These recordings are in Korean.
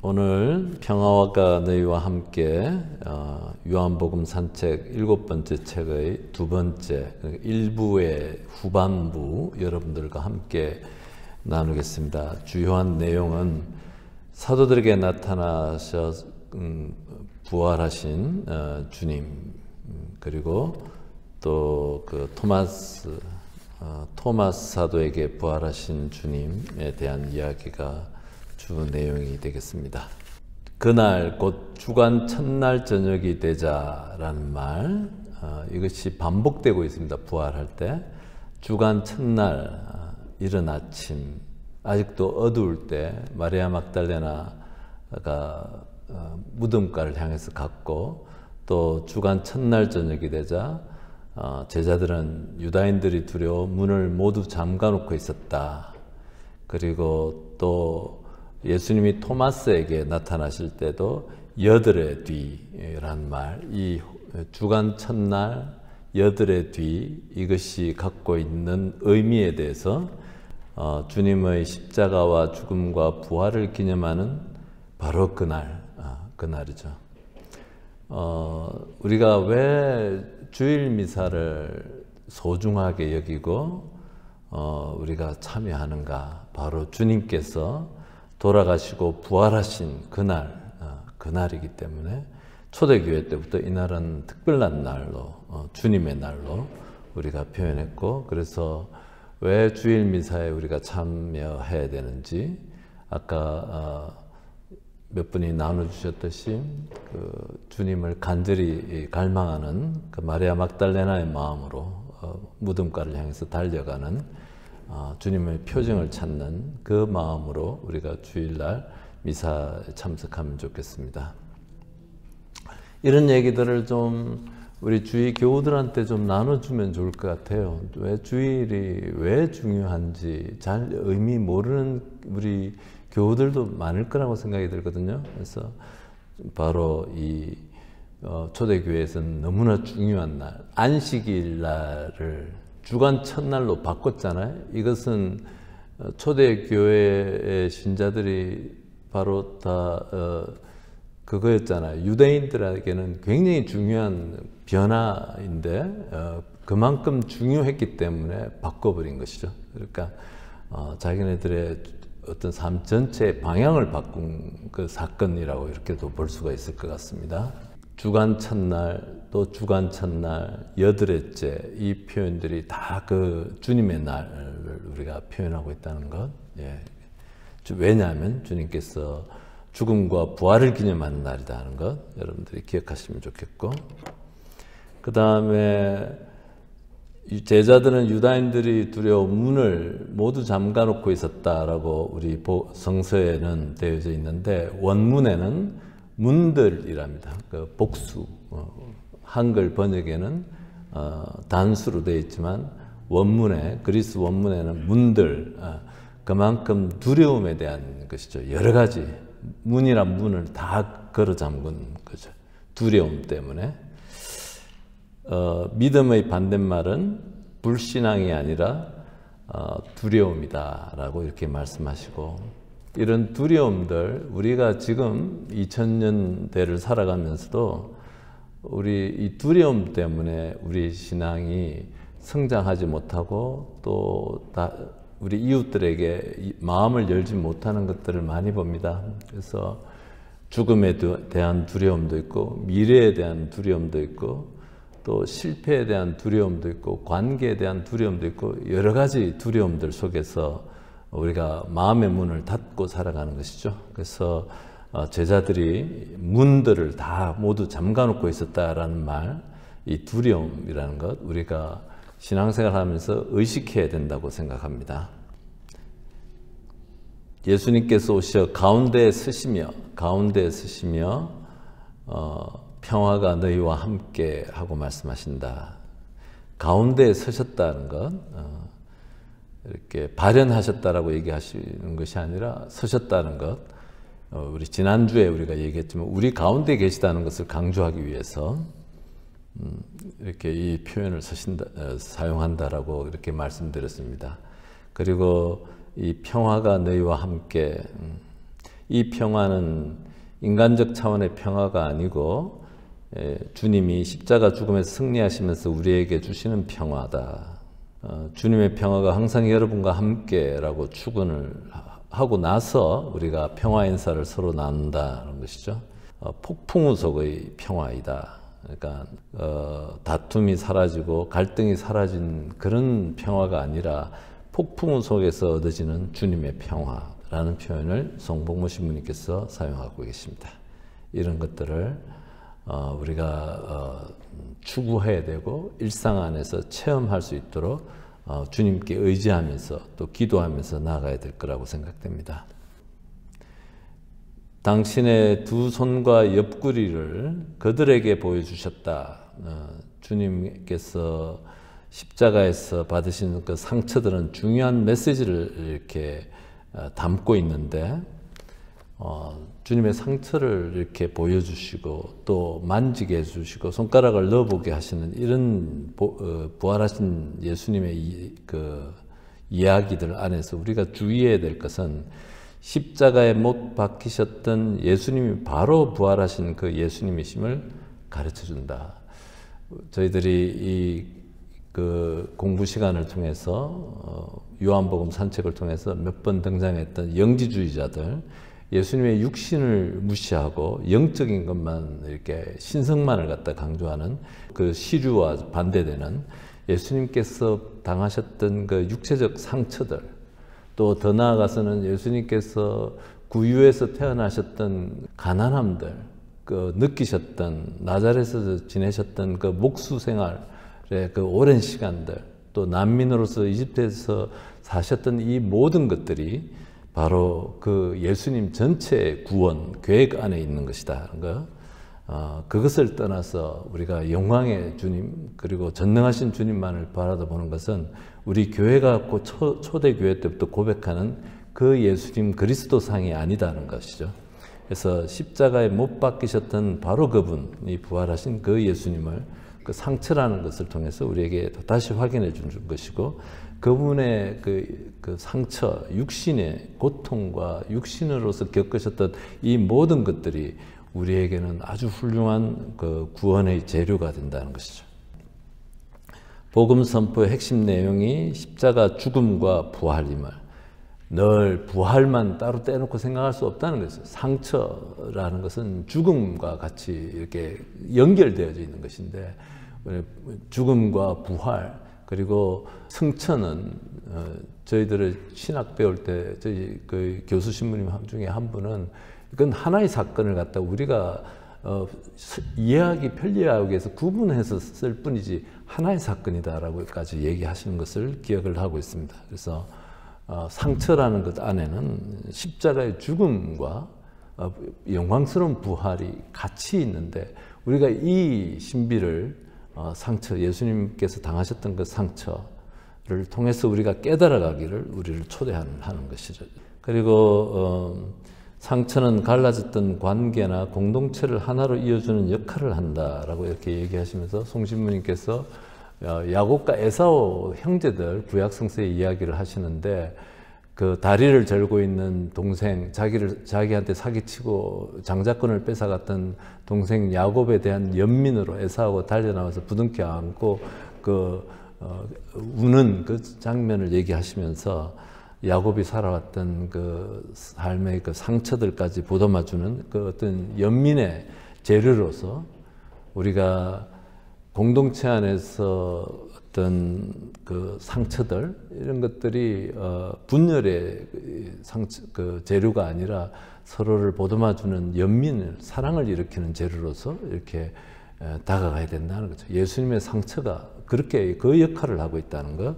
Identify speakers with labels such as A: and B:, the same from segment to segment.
A: 오늘 평화가 너희와 함께 요한복음 산책 7번째 책의 2번째 1부의 후반부 여러분들과 함께 나누겠습니다. 주요한 내용은 사도들에게 나타나셔 부활하신 주님, 그리고 또 그 토마스 사도에게 부활하신 주님에 대한 이야기가 주 내용이 되겠습니다. 그날 곧 주간 첫날 저녁이 되자라는 말, 이것이 반복되고 있습니다. 부활할 때 주간 첫날 이른 아침, 아직도 어두울 때 마리아 막달레나가 무덤가를 향해서 갔고, 또 주간 첫날 저녁이 되자 제자들은 유다인들이 두려워 문을 모두 잠가 놓고 있었다. 그리고 또 예수님이 토마스에게 나타나실 때도 여들의 뒤란 말, 이 주간 첫날 여들의 뒤, 이것이 갖고 있는 의미에 대해서 주님의 십자가와 죽음과 부활을 기념하는 바로 그날이죠. 우리가 왜 주일 미사를 소중하게 여기고 우리가 참여하는가? 바로 주님께서 돌아가시고 부활하신 그날이기 때문에 초대교회 때부터 이날은 특별한 날로, 주님의 날로 우리가 표현했고, 그래서 왜 주일 미사에 우리가 참여해야 되는지 아까 몇 분이 나눠주셨듯이 그 주님을 간절히 갈망하는 그 마리아 막달레나의 마음으로 무덤가를 향해서 달려가는 주님의 표정을 찾는 그 마음으로 우리가 주일날 미사에 참석하면 좋겠습니다. 이런 얘기들을 좀 우리 주일 교우들한테 좀 나눠주면 좋을 것 같아요. 왜 주일이 왜 중요한지 잘 의미 모르는 우리 교우들도 많을 거라고 생각이 들거든요. 그래서 바로 이 초대교회에서는 너무나 중요한 날, 안식일 날을 주간 첫날로 바꿨잖아요. 이것은 초대교회의 신자들이 바로 다 그거였잖아요. 유대인들에게는 굉장히 중요한 변화인데 그만큼 중요했기 때문에 바꿔버린 것이죠. 그러니까 자기네들의 어떤 삶 전체의 방향을 바꾼 그 사건이라고 이렇게도 볼 수가 있을 것 같습니다. 주간 첫날, 또 주간 첫날, 여드레째, 이 표현들이 다 그 주님의 날을 우리가 표현하고 있다는 것. 예. 왜냐하면 주님께서 죽음과 부활을 기념하는 날이다 하는 것, 여러분들이 기억하시면 좋겠고, 그 다음에 제자들은 유다인들이 두려워 문을 모두 잠가 놓고 있었다라고 우리 성서에는 되어져 있는데, 원문에는 문들이랍니다. 그 복수, 한글 번역에는 단수로 되어 있지만 원문에, 그리스 원문에는 문들, 그만큼 두려움에 대한 것이죠. 여러 가지 문이란 문을 다 걸어 잠근 거죠. 두려움 때문에. 믿음의 반대말은 불신앙이 아니라 두려움이다 라고 이렇게 말씀하시고, 이런 두려움들, 우리가 지금 2000년대를 살아가면서도 우리 이 두려움 때문에 우리 신앙이 성장하지 못하고 또 우리 이웃들에게 마음을 열지 못하는 것들을 많이 봅니다. 그래서 죽음에 대한 두려움도 있고, 미래에 대한 두려움도 있고, 또 실패에 대한 두려움도 있고, 관계에 대한 두려움도 있고, 여러 가지 두려움들 속에서 우리가 마음의 문을 닫고 살아가는 것이죠. 그래서 제자들이 문들을 다 모두 잠가 놓고 있었다라는 말, 이 두려움이라는 것, 우리가 신앙생활 하면서 의식해야 된다고 생각합니다. 예수님께서 오셔 가운데에 서시며 평화가 너희와 함께 하고 말씀하신다. 가운데에 서셨다는 것, 이렇게 발현하셨다라고 얘기하시는 것이 아니라 서셨다는 것, 우리 지난주에 우리가 얘기했지만 우리 가운데 계시다는 것을 강조하기 위해서 이렇게 이 표현을 사용한다라고 이렇게 말씀드렸습니다. 그리고 이 평화가 너희와 함께, 이 평화는 인간적 차원의 평화가 아니고 주님이 십자가 죽음에서 승리하시면서 우리에게 주시는 평화다. 주님의 평화가 항상 여러분과 함께라고 축원을 하고 나서 우리가 평화 인사를 서로 나눈다는 것이죠. 폭풍우 속의 평화이다. 그러니까 다툼이 사라지고 갈등이 사라진 그런 평화가 아니라 폭풍우 속에서 얻어지는 주님의 평화라는 표현을 송복무 신부님께서 사용하고 계십니다. 이런 것들을 우리가 추구해야 되고 일상 안에서 체험할 수 있도록 주님께 의지하면서 또 기도하면서 나아가야 될 거라고 생각됩니다. 당신의 두 손과 옆구리를 그들에게 보여주셨다. 주님께서 십자가에서 받으신 그 상처들은 중요한 메시지를 이렇게 담고 있는데 주님의 상처를 이렇게 보여주시고 또 만지게 해주시고 손가락을 넣어보게 하시는 이런 부활하신 예수님의 그 이야기들 안에서 우리가 주의해야 될 것은 십자가에 못 박히셨던 예수님이 바로 부활하신 그 예수님이심을 가르쳐준다. 저희들이 그 공부 시간을 통해서 요한복음 산책을 통해서 몇 번 등장했던 영지주의자들, 예수님의 육신을 무시하고 영적인 것만 이렇게 신성만을 갖다 강조하는 그 시류와 반대되는 예수님께서 당하셨던 그 육체적 상처들, 또 더 나아가서는 예수님께서 구유에서 태어나셨던 가난함들, 그 느끼셨던 나자렛에서 지내셨던 그 목수 생활의 그 오랜 시간들, 또 난민으로서 이집트에서 사셨던 이 모든 것들이 바로 그 예수님 전체의 구원 계획 안에 있는 것이다. 그것을 떠나서 우리가 영광의 주님 그리고 전능하신 주님만을 바라보는 것은 우리 교회가 초대교회 때부터 고백하는 그 예수님 그리스도상이 아니다는 것이죠. 그래서 십자가에 못 박히셨던 바로 그분이 부활하신 그 예수님을 그 상처라는 것을 통해서 우리에게 다시 확인해 준 것이고, 그분의 그 상처, 육신의 고통과 육신으로서 겪으셨던 이 모든 것들이 우리에게는 아주 훌륭한 그 구원의 재료가 된다는 것이죠. 복음 선포의 핵심 내용이 십자가 죽음과 부활임을, 늘 부활만 따로 떼놓고 생각할 수 없다는 것이죠. 상처라는 것은 죽음과 같이 이렇게 연결되어져 있는 것인데, 죽음과 부활 그리고 승천은 저희들의 신학 배울 때 저희 그 교수 신부님 중에 한 분은 이건 하나의 사건을 갖다 우리가 이해하기 편리하기 위해서 구분해서 쓸 뿐이지 하나의 사건이다라고까지 얘기하시는 것을 기억을 하고 있습니다. 그래서 상처라는 것 안에는 십자가의 죽음과 영광스러운 부활이 같이 있는데, 우리가 이 신비를 상처, 예수님께서 당하셨던 그 상처를 통해서 우리가 깨달아가기를 우리를 초대하는 것이죠. 그리고 상처는 갈라졌던 관계나 공동체를 하나로 이어주는 역할을 한다라고 이렇게 얘기하시면서 송신부님께서 야곱과 에사오 형제들 구약 성서의 이야기를 하시는데, 그 다리를 절고 있는 동생, 자기한테 사기치고 장자권을 뺏어갔던 동생 야곱에 대한 연민으로 에사오가 달려나와서 부둥켜 안고 우는 그 장면을 얘기하시면서 야곱이 살아왔던 그 삶의 그 상처들까지 보듬어주는 그 어떤 연민의 재료로서 우리가 공동체 안에서 어떤 그 상처들, 이런 것들이 분열의 그 재료가 아니라 서로를 보듬어주는 연민을, 사랑을 일으키는 재료로서 이렇게 다가가야 된다는 거죠. 예수님의 상처가 그렇게 그 역할을 하고 있다는 것,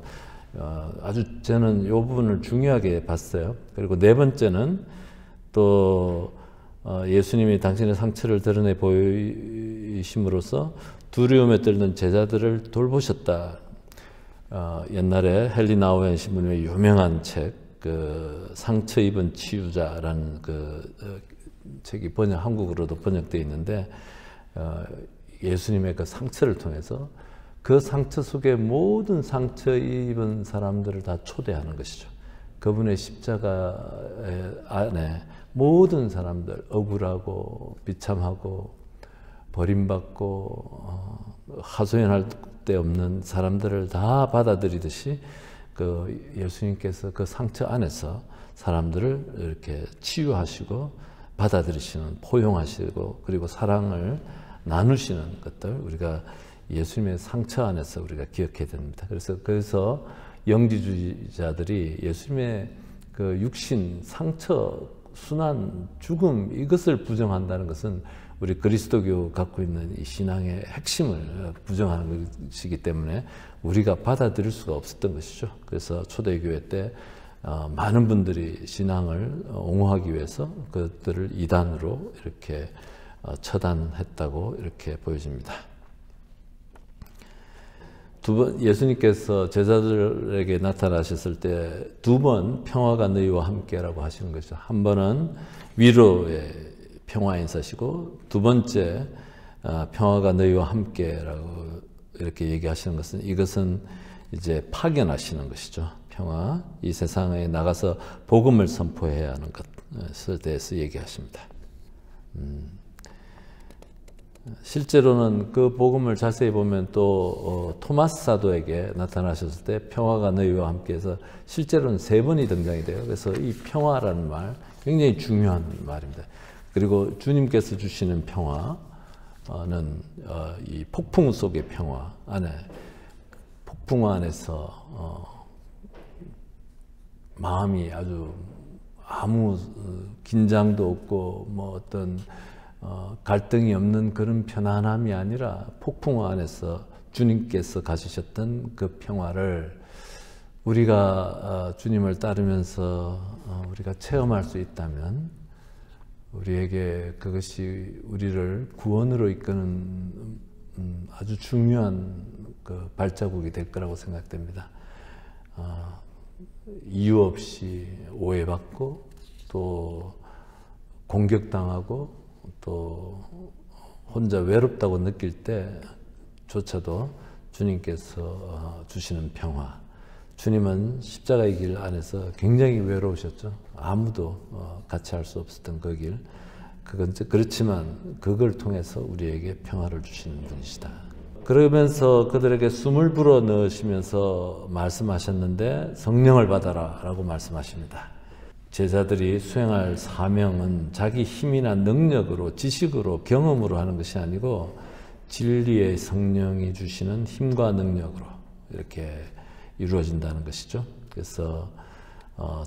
A: 아주 저는 이 부분을 중요하게 봤어요. 그리고 네 번째는 또 예수님이 당신의 상처를 드러내 보이심으로써 두려움에 떨던 제자들을 돌보셨다. 옛날에 헨리 나우엔 신부님의 유명한 책, 그 상처 입은 치유자라는 그 책이 한국어로도 번역되어 있는데, 예수님의 그 상처를 통해서 그 상처 속에 모든 상처 입은 사람들을 다 초대하는 것이죠. 그분의 십자가 안에 모든 사람들, 억울하고 비참하고 버림받고 하소연할 데 없는 사람들을 다 받아들이듯이 그 예수님께서 그 상처 안에서 사람들을 이렇게 치유하시고 받아들이시는, 포용하시고 그리고 사랑을 나누시는 것들, 우리가 예수님의 상처 안에서 우리가 기억해야 됩니다. 그래서 영지주의자들이 예수님의 그 육신, 상처, 순환, 죽음, 이것을 부정한다는 것은 우리 그리스도교 갖고 있는 이 신앙의 핵심을 부정하는 것이기 때문에 우리가 받아들일 수가 없었던 것이죠. 그래서 초대교회 때 많은 분들이 신앙을 옹호하기 위해서 그것들을 이단으로 이렇게 처단했다고 이렇게 보여집니다. 예수님께서 제자들에게 나타나셨을 때 두 번 평화가 너희와 함께라고 하시는 것이죠. 한 번은 위로의 평화 인사시고 두 번째 평화가 너희와 함께라고 이렇게 얘기하시는 것은 이것은 이제 파견하시는 것이죠. 평화, 이 세상에 나가서 복음을 선포해야 하는 것에 대해서 얘기하십니다. 실제로는 그 복음을 자세히 보면 또 토마스 사도에게 나타나셨을 때 평화가 너희와 함께해서 실제로는 3번이 등장이 돼요. 그래서 이 평화라는 말 굉장히 중요한 말입니다. 그리고 주님께서 주시는 평화는 이 폭풍 속의 평화 안에, 폭풍 안에서 마음이 아무 긴장도 없고 뭐 어떤 갈등이 없는 그런 편안함이 아니라 폭풍 안에서 주님께서 가지셨던 그 평화를 우리가 주님을 따르면서 우리가 체험할 수 있다면 우리에게 그것이 우리를 구원으로 이끄는 아주 중요한 그 발자국이 될 거라고 생각됩니다. 이유 없이 오해받고 또 공격당하고 또 혼자 외롭다고 느낄 때조차도 주님께서 주시는 평화. 주님은 십자가의 길 안에서 굉장히 외로우셨죠. 아무도 같이 할 수 없었던 그 길. 그렇지만 그걸 통해서 우리에게 평화를 주시는 분이시다. 그러면서 그들에게 숨을 불어 넣으시면서 말씀하셨는데 성령을 받아라 라고 말씀하십니다. 제자들이 수행할 사명은 자기 힘이나 능력으로, 지식으로, 경험으로 하는 것이 아니고 진리의 성령이 주시는 힘과 능력으로 이렇게 이루어진다는 것이죠. 그래서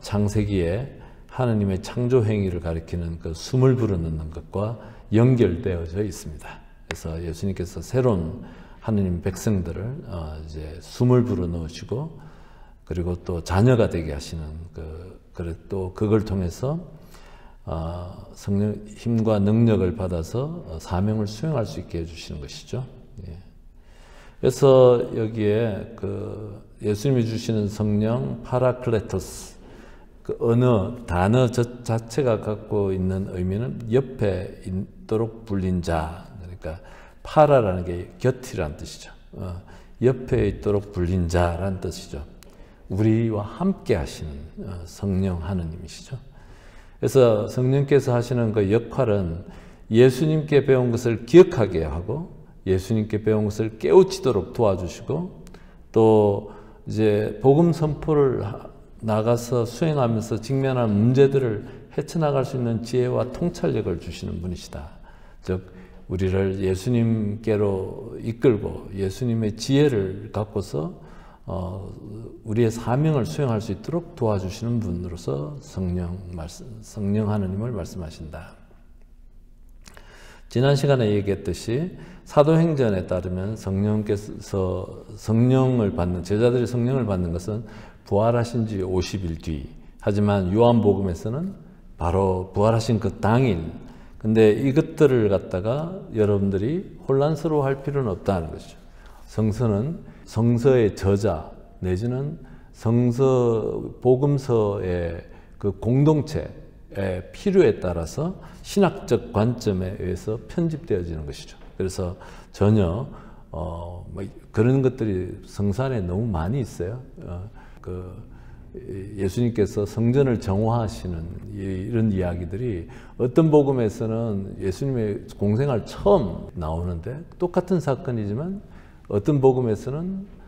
A: 창세기에 하나님의 창조 행위를 가리키는 그 숨을 불어넣는 것과 연결되어져 있습니다. 그래서 예수님께서 새로운 하나님 백성들을 이제 숨을 불어넣으시고 그리고 또 자녀가 되게 하시는 또 그걸 통해서 성령 힘과 능력을 받아서 사명을 수행할 수 있게 해주시는 것이죠. 예. 그래서 여기에 예수님이 주시는 성령 파라클레토스, 그 언어 단어 자체가 갖고 있는 의미는 옆에 있도록 불린 자, 그러니까 파라라는 게 곁이란 뜻이죠. 옆에 있도록 불린 자란 뜻이죠. 우리와 함께 하시는 성령 하느님이시죠. 그래서 성령께서 하시는 그 역할은 예수님께 배운 것을 기억하게 하고 예수님께 배운 것을 깨우치도록 도와주시고 또 이제 복음 선포를 나가서 수행하면서 직면한 문제들을 헤쳐나갈 수 있는 지혜와 통찰력을 주시는 분이시다. 즉 우리를 예수님께로 이끌고 예수님의 지혜를 갖고서 우리의 사명을 수행할 수 있도록 도와주시는 분으로서 성령 하느님을 말씀하신다. 지난 시간에 얘기했듯이 사도행전에 따르면 성령께서 성령을 받는 제자들이 성령을 받는 것은 부활하신 지 50일 뒤. 하지만 요한복음에서는 바로 부활하신 그 당일. 근데 이것들을 갖다가 여러분들이 혼란스러워할 필요는 없다는 것이죠. 성서의 저자 내지는 복음서의 그 공동체의 필요에 따라서 신학적 관점에 의해서 편집되어지는 것이죠. 그래서 전혀 그런 것들이 성서 안에 너무 많이 있어요. 예수님께서 성전을 정화하시는 이런 이야기들이 어떤 복음에서는 예수님의 공생활 처음 나오는데 똑같은 사건이지만 어떤 복음에서는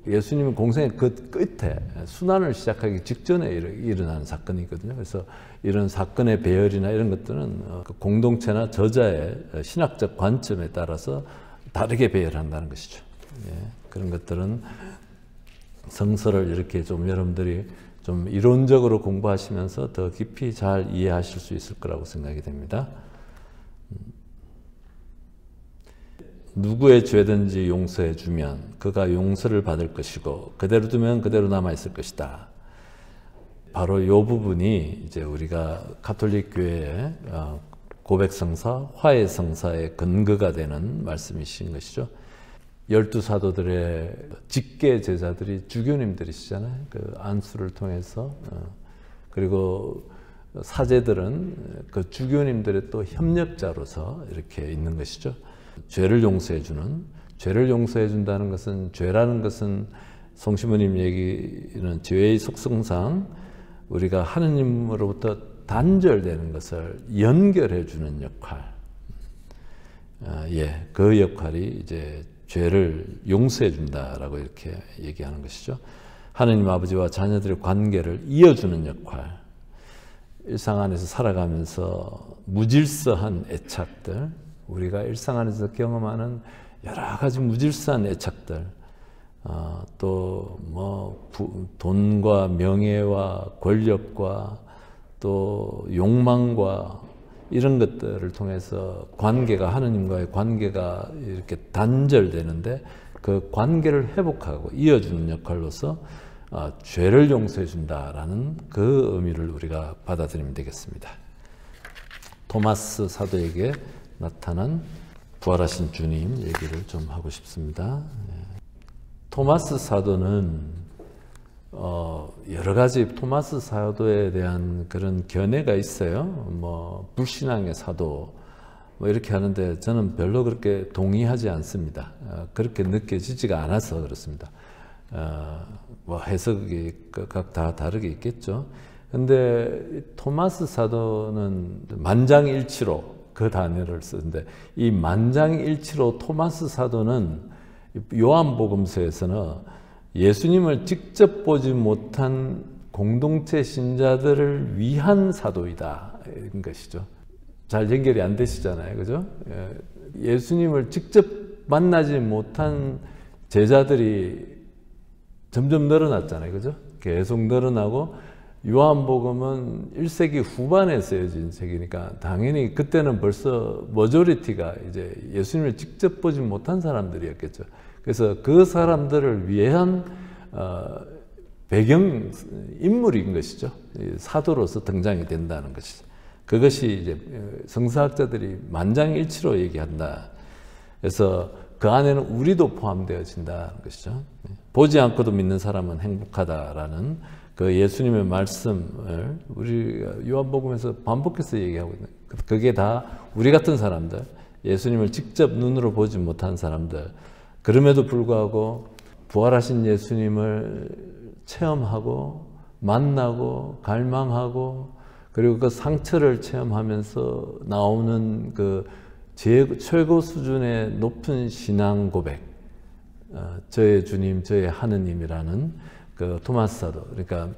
A: 예수님은 공생의 그 끝에 순환을 시작하기 직전에 일어나는 사건이거든요. 그래서 이런 사건의 배열이나 이런 것들은 공동체나 저자의 신학적 관점에 따라서 다르게 배열한다는 것이죠. 예, 그런 것들은 성서를 이렇게 좀 여러분들이 좀 이론적으로 공부하시면서 더 깊이 잘 이해하실 수 있을 거라고 생각이 됩니다. 누구의 죄든지 용서해 주면 그가 용서를 받을 것이고 그대로 두면 그대로 남아 있을 것이다. 바로 이 부분이 이제 우리가 가톨릭 교회의 고백성사, 화해성사의 근거가 되는 말씀이신 것이죠. 12사도들의 직계 제자들이 주교님들이시잖아요. 그 안수를 통해서. 그리고 사제들은 그 주교님들의 또 협력자로서 이렇게 있는 것이죠. 죄를 용서해 주는, 죄를 용서해 준다는 것은, 죄라는 것은 송시모님 얘기는 죄의 속성상 우리가 하느님으로부터 단절되는 것을 연결해 주는 역할. 예, 그 역할이 이제 죄를 용서해 준다라고 이렇게 얘기하는 것이죠. 하느님 아버지와 자녀들의 관계를 이어주는 역할. 일상 안에서 살아가면서 무질서한 애착들, 우리가 일상 안에서 경험하는 여러 가지 무질서한 애착들, 또 뭐 돈과 명예와 권력과 또 욕망과 이런 것들을 통해서 관계가, 하느님과의 관계가 이렇게 단절되는데 그 관계를 회복하고 이어주는 역할로서 죄를 용서해 준다라는 그 의미를 우리가 받아들이면 되겠습니다. 토마스 사도에게 나타난 부활하신 주님 얘기를 좀 하고 싶습니다. 토마스 사도는 여러 가지 토마스 사도에 대한 그런 견해가 있어요. 뭐 불신앙의 사도 뭐 이렇게 하는데 저는 별로 그렇게 동의하지 않습니다. 그렇게 느껴지지가 않아서 그렇습니다. 뭐 해석이 각 다 다르게 있겠죠. 근데 토마스 사도는 만장일치로 그 단어를 쓰는데, 이 만장일치로 토마스 사도는 요한복음서에서는 예수님을 직접 보지 못한 공동체 신자들을 위한 사도이다 이런 것이죠. 잘 연결이 안 되시잖아요, 그죠? 예수님을 직접 만나지 못한 제자들이 점점 늘어났잖아요, 그죠? 계속 늘어나고, 요한복음은 1세기 후반에 쓰여진 책이니까 당연히 그때는 벌써 머조리티가 이제 예수님을 직접 보지 못한 사람들이었겠죠. 그래서 그 사람들을 위한 배경 인물인 것이죠. 사도로서 등장이 된다는 것이죠. 그것이 이제 성서학자들이 만장일치로 얘기한다. 그래서 그 안에는 우리도 포함되어진다는 것이죠. 보지 않고도 믿는 사람은 행복하다라는 그 예수님의 말씀을 우리 요한복음에서 반복해서 얘기하고 있는, 그게 다 우리 같은 사람들, 예수님을 직접 눈으로 보지 못한 사람들, 그럼에도 불구하고 부활하신 예수님을 체험하고 만나고 갈망하고 그리고 그 상처를 체험하면서 나오는 그 최고 수준의 높은 신앙 고백, 저의 주님, 저의 하느님이라는 그 토마스 사도, 그러니까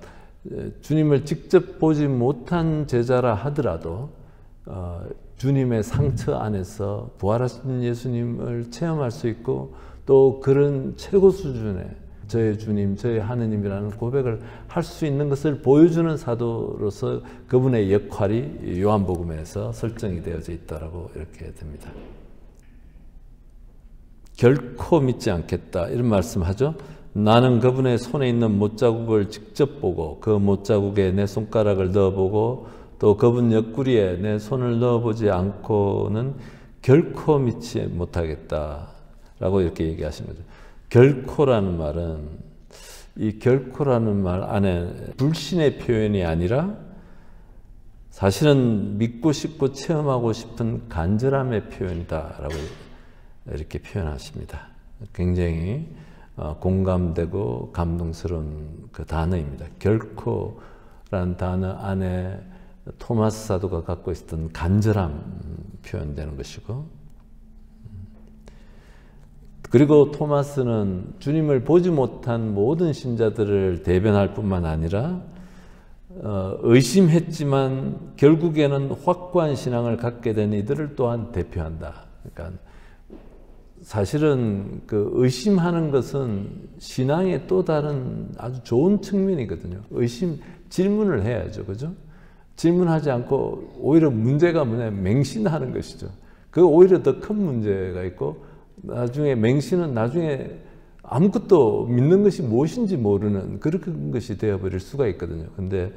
A: 주님을 직접 보지 못한 제자라 하더라도 주님의 상처 안에서 부활하신 예수님을 체험할 수 있고 또 그런 최고 수준의 저의 주님, 저의 하느님이라는 고백을 할 수 있는 것을 보여주는 사도로서 그분의 역할이 요한복음에서 설정이 되어져 있다라고 이렇게 됩니다. 결코 믿지 않겠다 이런 말씀하죠. 나는 그분의 손에 있는 못자국을 직접 보고 그 못자국에 내 손가락을 넣어보고 또 그분 옆구리에 내 손을 넣어보지 않고는 결코 믿지 못하겠다라고 이렇게 얘기하신 거죠. 결코라는 말은, 이 결코라는 말 안에 불신의 표현이 아니라 사실은 믿고 싶고 체험하고 싶은 간절함의 표현이다라고 이렇게 표현하십니다. 굉장히 공감되고 감동스러운 그 단어입니다. 결코라는 단어 안에 토마스 사도가 갖고 있었던 간절함 표현되는 것이고, 그리고 토마스는 주님을 보지 못한 모든 신자들을 대변할 뿐만 아니라 의심했지만 결국에는 확고한 신앙을 갖게 된 이들을 또한 대표한다. 그러니까 사실은 그 의심하는 것은 신앙의 또 다른 아주 좋은 측면이거든요. 질문을 해야죠. 그죠? 질문하지 않고 오히려 문제가 뭐냐면 맹신하는 것이죠. 그 오히려 더 큰 문제가 있고, 나중에 맹신은 나중에 아무것도 믿는 것이 무엇인지 모르는 그런 것이 되어버릴 수가 있거든요. 근데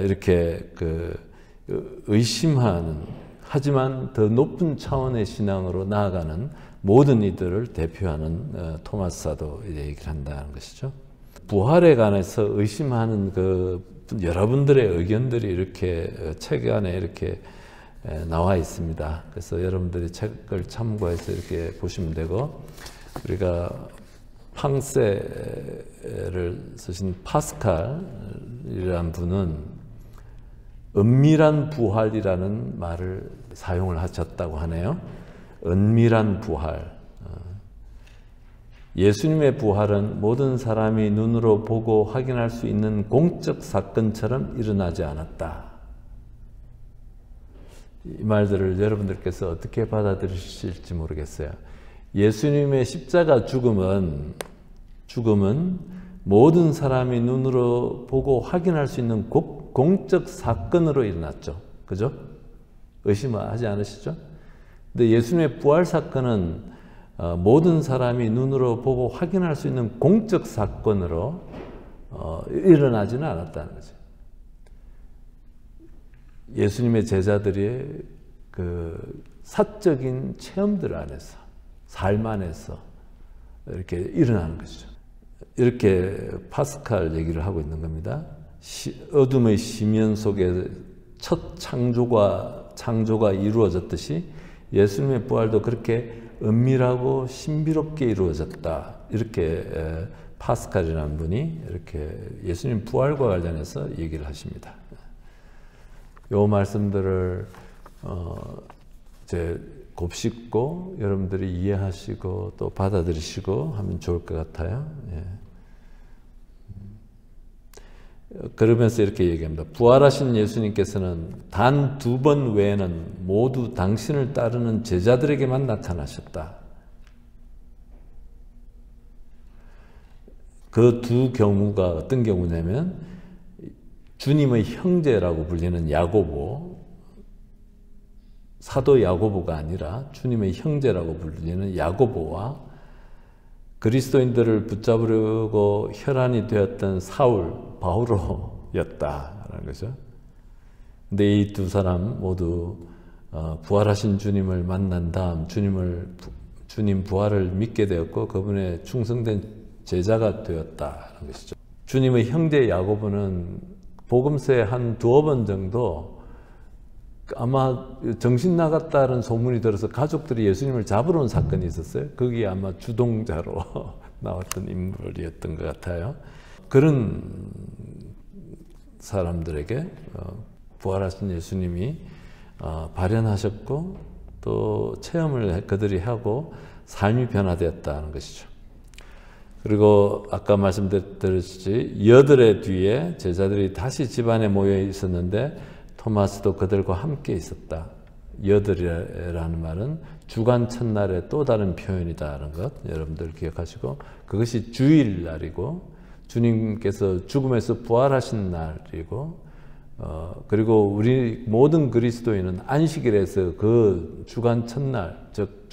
A: 이렇게 그 의심하는, 하지만 더 높은 차원의 신앙으로 나아가는 모든 이들을 대표하는 토마스 사도 얘기를 한다는 것이죠. 부활에 관해서 의심하는 그 여러분들의 의견들이 이렇게 책 안에 이렇게 나와 있습니다. 그래서 여러분들이 책을 참고해서 이렇게 보시면 되고, 우리가 팡세를 쓰신 파스칼이라는 분은 은밀한 부활이라는 말을 사용을 하셨다고 하네요. 은밀한 부활. 예수님의 부활은 모든 사람이 눈으로 보고 확인할 수 있는 공적 사건처럼 일어나지 않았다. 이 말들을 여러분들께서 어떻게 받아들이실지 모르겠어요. 예수님의 십자가 죽음은 모든 사람이 눈으로 보고 확인할 수 있는 공적 사건으로 일어났죠. 그죠? 의심하지 않으시죠? 근데 예수님의 부활 사건은 모든 사람이 눈으로 보고 확인할 수 있는 공적 사건으로 일어나지는 않았다는 거죠. 예수님의 제자들이 그 사적인 체험들 안에서, 삶 안에서 이렇게 일어나는 것이죠. 이렇게 파스칼 얘기를 하고 있는 겁니다. 어둠의 심연 속에 첫 창조가 이루어졌듯이 예수님의 부활도 그렇게 은밀하고 신비롭게 이루어졌다. 이렇게 파스칼이라는 분이 이렇게 예수님 부활과 관련해서 얘기를 하십니다. 요 말씀들을 이제 곱씹고 여러분들이 이해하시고 또 받아들이시고 하면 좋을 것 같아요. 예. 그러면서 이렇게 얘기합니다. 부활하신 예수님께서는 단 2번 외에는 모두 당신을 따르는 제자들에게만 나타나셨다. 그 두 경우가 어떤 경우냐면, 주님의 형제라고 불리는 야고보, 사도 야고보가 아니라 주님의 형제라고 불리는 야고보와 그리스도인들을 붙잡으려고 혈안이 되었던 바오로였다라는 거죠. 근데 이 두 사람 모두 부활하신 주님을 만난 다음 주님 부활을 믿게 되었고 그분의 충성된 제자가 되었다는 것이죠. 주님의 형제 야고보는 복음서에 한 2번 정도 아마 정신 나갔다는 소문이 들어서 가족들이 예수님을 잡으러 온 사건이 있었어요. 거기에 아마 주동자로 나왔던 인물이었던 것 같아요. 그런 사람들에게 부활하신 예수님이 발현하셨고 또 체험을 그들이 하고 삶이 변화되었다는 것이죠. 그리고 아까 말씀드렸듯이 8의 뒤에 제자들이 다시 집안에 모여 있었는데 토마스도 그들과 함께 있었다. 8이라는 말은 주간 첫날의 또 다른 표현이다라는 것 여러분들 기억하시고, 그것이 주일날이고 주님께서 죽음에서 부활하신 날이고, 그리고 우리 모든 그리스도인은 안식일에서 그 주간 첫날, 즉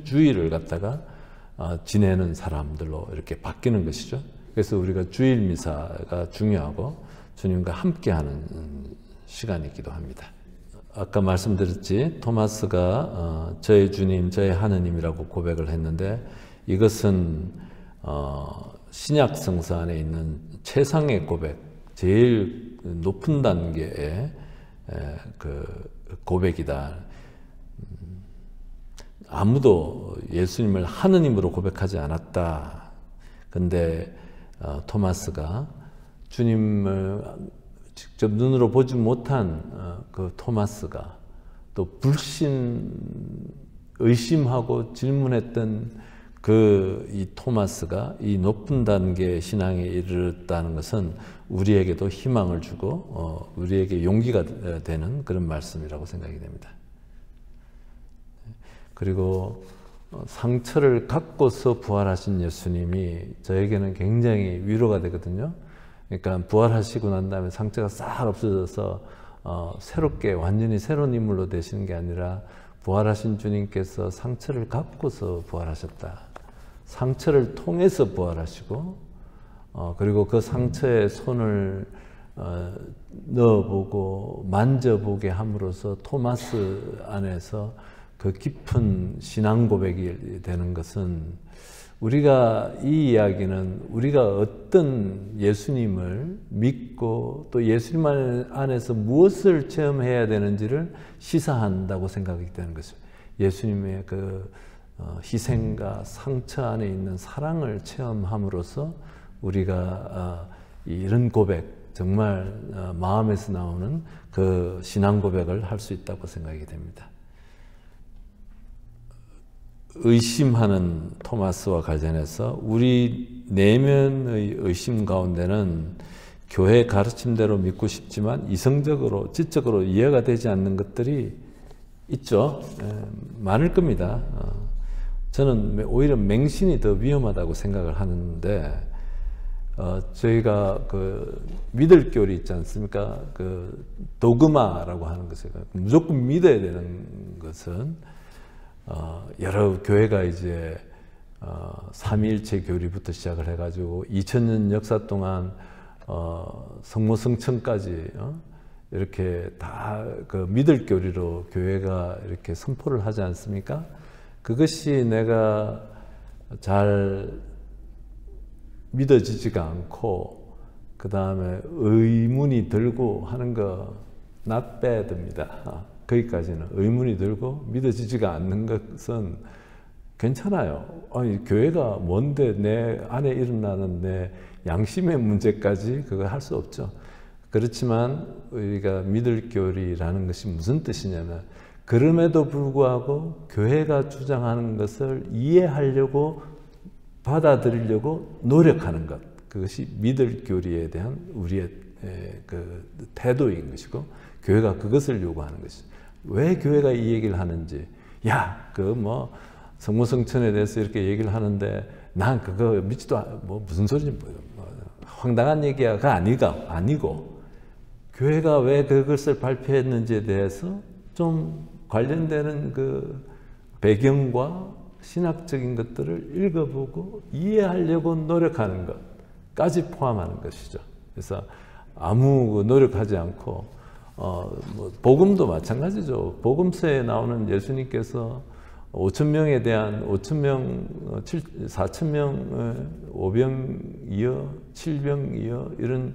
A: 주일을 갖다가 지내는 사람들로 이렇게 바뀌는 것이죠. 그래서 우리가 주일 미사가 중요하고 주님과 함께하는 시간이기도 합니다. 아까 말씀드렸지, 토마스가 저의 주님, 저의 하느님이라고 고백을 했는데, 이것은 신약 성서 안에 있는 최상의 고백, 제일 높은 단계의 그 고백이다. 아무도 예수님을 하느님으로 고백하지 않았다. 근데 토마스가 주님을 직접 눈으로 보지 못한 그 토마스가 또 의심하고 질문했던 이 토마스가 이 높은 단계 신앙에 이르렀다는 것은 우리에게도 희망을 주고 우리에게 용기가 되는 그런 말씀이라고 생각이 됩니다. 그리고 상처를 갖고서 부활하신 예수님이 저에게는 굉장히 위로가 되거든요. 그러니까 부활하시고 난 다음에 상처가 싹 없어져서 새롭게 완전히 새로운 인물로 되시는 게 아니라 부활하신 주님께서 상처를 갖고서 부활하셨다. 상처를 통해서 부활하시고 그리고 그 상처에 손을 넣어보고 만져보게 함으로써 토마스 안에서 그 깊은 신앙 고백이 되는 것은 우리가 이 이야기는 우리가 어떤 예수님을 믿고 또 예수님 안에서 무엇을 체험해야 되는지를 시사한다고 생각이 되는 것입니다. 예수님의 그 희생과 상처 안에 있는 사랑을 체험함으로써 우리가 이런 고백, 정말 마음에서 나오는 그 신앙 고백을 할 수 있다고 생각이 됩니다. 의심하는 토마스와 관련해서 우리 내면의 의심 가운데는 교회 가르침대로 믿고 싶지만 이성적으로, 지적으로 이해가 되지 않는 것들이 있죠. 많을 겁니다. 저는 오히려 맹신이 더 위험하다고 생각을 하는데 저희가 그 믿을 교리 있지 않습니까? 그 도그마라고 하는 것을 무조건 믿어야 되는 것은 여러 교회가 이제 삼위일체 교리부터 시작을 해가지고 2000년 역사 동안 성모성천까지 이렇게 다 그 믿을 교리로 교회가 이렇게 선포를 하지 않습니까? 그것이 내가 잘 믿어지지가 않고 그 다음에 의문이 들고 하는 거 not bad입니다. 거기까지는 의문이 들고 믿어지지가 않는 것은 괜찮아요. 아니 교회가 뭔데 내 안에 일어나는 내 양심의 문제까지 그거 할 수 없죠. 그렇지만 우리가 믿을 교리라는 것이 무슨 뜻이냐면 그럼에도 불구하고 교회가 주장하는 것을 이해하려고 받아들이려고 노력하는 것, 그것이 믿을 교리에 대한 우리의 그 태도인 것이고 교회가 그것을 요구하는 것이죠. 왜 교회가 이 얘기를 하는지, 그 성모성천에 대해서 이렇게 얘기를 하는데 난 그거 믿지도 무슨 소리지, 황당한 얘기가 아니고 교회가 왜 그것을 발표했는지에 대해서 좀 관련되는 그 배경과 신학적인 것들을 읽어보고 이해하려고 노력하는 것까지 포함하는 것이죠. 그래서 아무 노력하지 않고 복음도 마찬가지죠. 복음서에 나오는 예수님께서 5,000명에 대한 4,000명 오병이어 7병이어 이런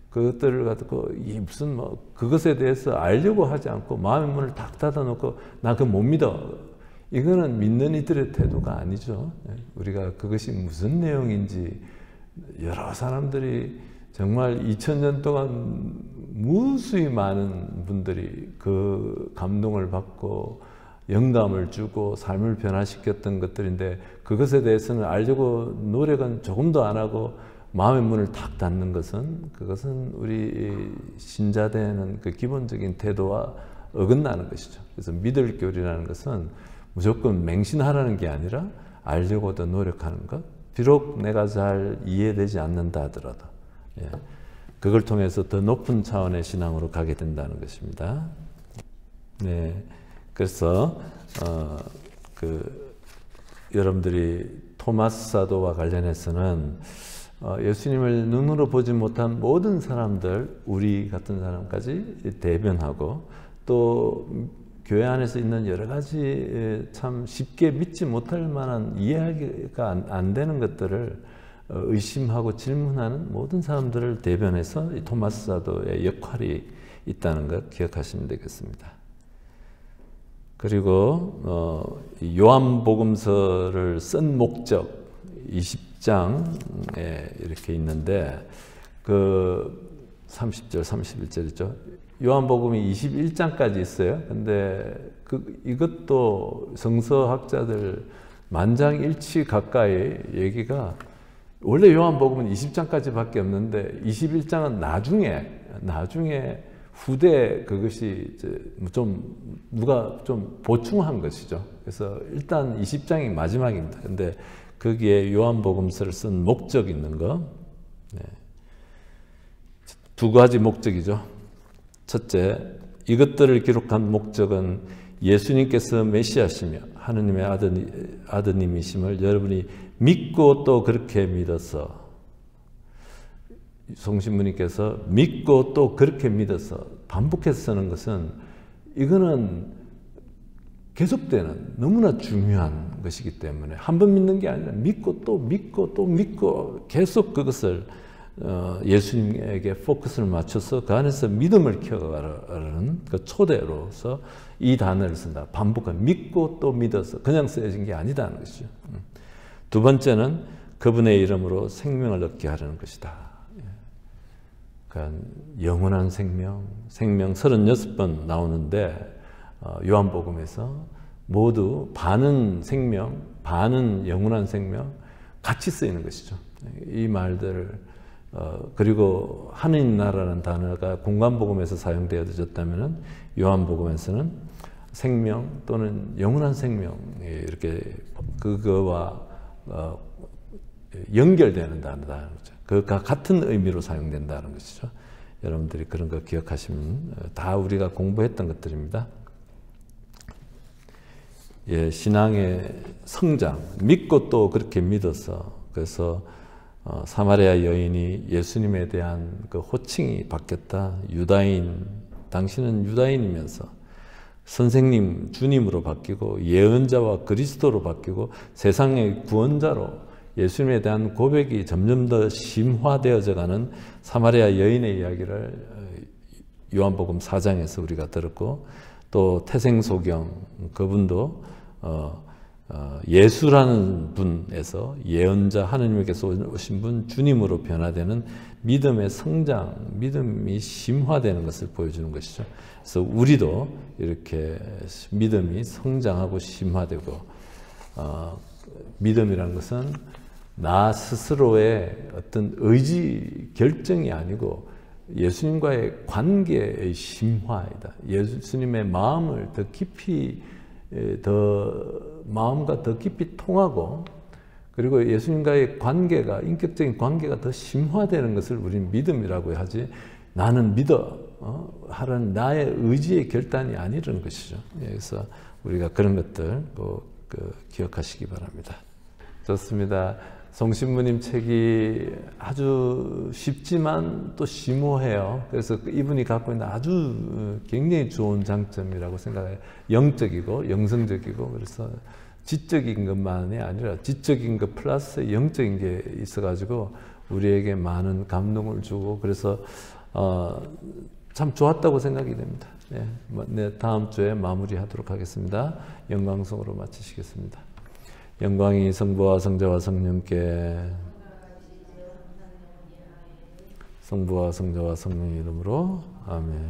A: 그것들을 가지고 무슨 그것에 대해서 알려고 하지 않고 마음의 문을 탁 닫아놓고 나 그거 못 믿어. 이거는 믿는 이들의 태도가 아니죠. 우리가 그것이 무슨 내용인지 여러 사람들이 정말 2000년 동안 무수히 많은 분들이 그 감동을 받고 영감을 주고 삶을 변화시켰던 것들인데 그것에 대해서는 알려고 노력은 조금도 안 하고 마음의 문을 탁 닫는 것은 그것은 우리 신자되는 그 기본적인 태도와 어긋나는 것이죠. 그래서 믿을 교리라는 것은 무조건 맹신하라는 게 아니라 알려고도 노력하는 것. 비록 내가 잘 이해되지 않는다 하더라도 그걸 통해서 더 높은 차원의 신앙으로 가게 된다는 것입니다. 네, 그래서 여러분들이 토마스 사도와 관련해서는 예수님을 눈으로 보지 못한 모든 사람들, 우리 같은 사람까지 대변하고 또 교회 안에서 있는 여러 가지 참 쉽게 믿지 못할 만한 이해가 안 되는 것들을 의심하고 질문하는 모든 사람들을 대변해서 이 토마스 사도의 역할이 있다는 것 기억하시면 되겠습니다. 그리고 요한복음서를 쓴 목적, 20장에 이렇게 있는데 그 30절, 31절이죠. 요한복음이 21장까지 있어요. 근데 이것도 성서학자들 만장일치 가까이 얘기가 원래 요한복음은 20장까지밖에 없는데 21장은 나중에 후대 그것이 이제 좀 누가 좀 보충한 것이죠. 그래서 일단 20장이 마지막입니다. 근데 거기에 요한복음서를 쓴 목적 있는 거, 네. 두 가지 목적이죠. 첫째, 이것들을 기록한 목적은 예수님께서 메시아시며 하느님의 아드님이심을 여러분이 믿고 또 그렇게 믿어서, 송신부님께서 믿고 또 그렇게 믿어서 반복해서 쓰는 것은 이거는 계속되는 너무나 중요한 것이기 때문에 한 번 믿는 게 아니라 믿고 또 믿고 또 믿고 계속 그것을 예수님에게 포커스를 맞춰서 그 안에서 믿음을 키워가는 그 초대로서 이 단어를 쓴다. 반복한 믿고 또 믿어서 그냥 쓰여진 게 아니다는 것이죠. 두 번째는 그분의 이름으로 생명을 얻게 하려는 것이다. 그러니까 영원한 생명 36번 나오는데 요한복음에서 모두 반은 생명, 반은 영원한 생명 같이 쓰이는 것이죠. 이 말들을 그리고 하느님 나라라는 단어가 공관복음에서 사용되어졌다면 요한복음에서는 생명 또는 영원한 생명 이렇게 그거와 연결되는 단어다. 그가 같은 의미로 사용된다는 것이죠. 여러분들이 그런 거 기억하시면 다 우리가 공부했던 것들입니다. 예, 신앙의 성장, 믿고 또 그렇게 믿어서 그래서 사마리아 여인이 예수님에 대한 그 호칭이 바뀌었다. 유다인, 당신은 유다인이면서 선생님, 주님으로 바뀌고 예언자와 그리스도로 바뀌고 세상의 구원자로 예수님에 대한 고백이 점점 더 심화되어져 가는 사마리아 여인의 이야기를 요한복음 4장에서 우리가 들었고 또 태생소경 그분도 예수라는 분에서 예언자 하느님께서 오신 분 주님으로 변화되는 믿음의 성장, 믿음이 심화되는 것을 보여주는 것이죠. 그래서 우리도 이렇게 믿음이 성장하고 심화되고 믿음이라는 것은 나 스스로의 어떤 의지 결정이 아니고 예수님과의 관계의 심화이다. 예수님의 마음을 더 깊이 마음과 더 깊이 통하고 그리고 예수님과의 관계가 인격적인 관계가 더 심화되는 것을 우리는 믿음이라고 하지 나는 믿어 하는 나의 의지의 결단이 아니라는 것이죠. 그래서 우리가 그런 것들 꼭 기억하시기 바랍니다. 좋습니다. 송신부님 책이 아주 쉽지만 또 심오해요. 그래서 이분이 갖고 있는 아주 굉장히 좋은 장점이라고 생각해요. 영적이고 영성적이고 그래서 지적인 것만이 아니라 지적인 것 플러스 영적인 게 있어가지고 우리에게 많은 감동을 주고 그래서 참 좋았다고 생각이 됩니다. 네, 다음 주에 마무리하도록 하겠습니다. 영광송으로 마치시겠습니다. 영광이 성부와 성자와 성령께 성부와 성자와 성령의 이름으로 아멘.